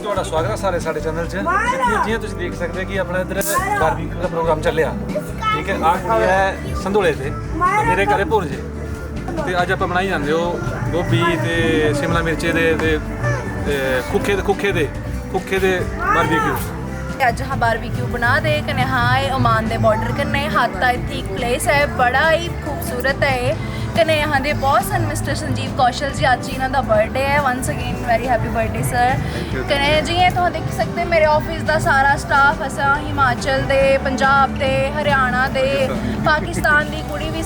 ਤੁਹਾਡਾ ਸਵਾਗਤ ਹੈ ਸਾਰੇ ਸਾਡੇ ਚੈਨਲ 'ਚ। ਜਿਵੇਂ ਤੁਸੀਂ ਦੇਖ ਸਕਦੇ ਕਿ ਆਪਣਾ ਇੱਧਰ ਬਾਰਬੀਕਿਊ ਦਾ ਪ੍ਰੋਗਰਾਮ ਚੱਲਿਆ, ਠੀਕ ਹੈ। ਆਹ ਕੁੜੀ ਹੈ ਸੰਧੂਲੇ ਤੇ ਮੇਰੇ ਘਰੇ ਭੁਰਜੇ ਤੇ ਅੱਜ ਆਪਾਂ ਬਣਾਈ ਜਾਂਦੇ ਹੋ ਗੋਭੀ ਤੇ ਸ਼ਿਮਲਾ ਮਿਰਚ ਦੇ ਤੇ ਖੁੱਖੇ ਦੇ ਬਾਰਬੀਕਿਊ। ਅੱਜ हाँ बारबेक्यू बना दे कने हाँ ओमान दे बॉर्डर कने हाता इत्थे एक प्लेस है, बड़ा ही खूबसूरत है कने यहाँ दे boss son mister Sanjeev Kaushal ji. अज इन्हां दा बर्थडे है। Once again very happy birthday sir. कने जियां तुहां देख सकदे मेरे ऑफिस दा सारा स्टाफ असां हिमाचल दे, पंजाब दे, हरियाणा दे, पाकिस्तान दी कुड़ी भी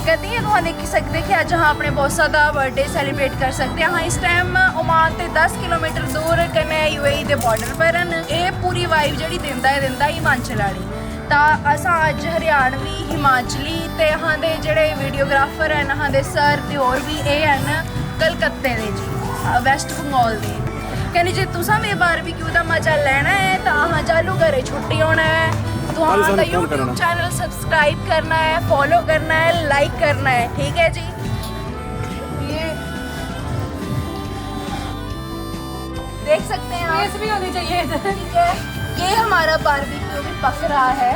कदी तुहां देख सकदे कि अज हाँ अपने बॉसा दा बर्थडे सैलीब्रेट कर सकदे हाँ। इस टाइम ओमान ते 10 किलोमीटर दूर कने यूएई दे बॉर्डर पर ये पूरी वाइब जिहड़ी दिंदा हिमाचल वाली। ਤਾਂ ਅਸਾਂ ਅੱਜ ਹਰਿਆਣਵੀ ਹਿਮਾਚਲੀ ਤੇ ਹਾਂ ਦੇ ਜਿਹੜੇ ਵੀਡੀਓਗ੍ਰਾਫਰ ਹਨ ਹਾਂ ਦੇ ਸਰ ਤੇ ਹੋਰ ਵੀ ਇਹ ਹਨ ਕਲਕੱਤੇ ਦੇ ਜੀ, ਵੈਸਟ ਬੰਗਾਲ ਦੇ। ਕਹਿੰਦੇ ਜੇ ਤੁਸੀਂ ਵੀ ਬਾਰਬੀਕਿਊ ਦਾ ਮਜ਼ਾ ਲੈਣਾ ਹੈ ਤਾਂ ਹਾਂ ਚਾਲੂ ਘਰੇ ਛੁੱਟੀ ਹੋਣਾ ਹੈ, ਤੁਹਾਨੂੰ ਦਾ YouTube ਚੈਨਲ ਸਬਸਕ੍ਰਾइब करना है, फॉलो करना है, लाइक करना है, ठीक है जी। ये देख सकते हैं आप, भी होनी चाहिए, ठीक है। ये हमारा बारबेक्यू भी पक रहा है।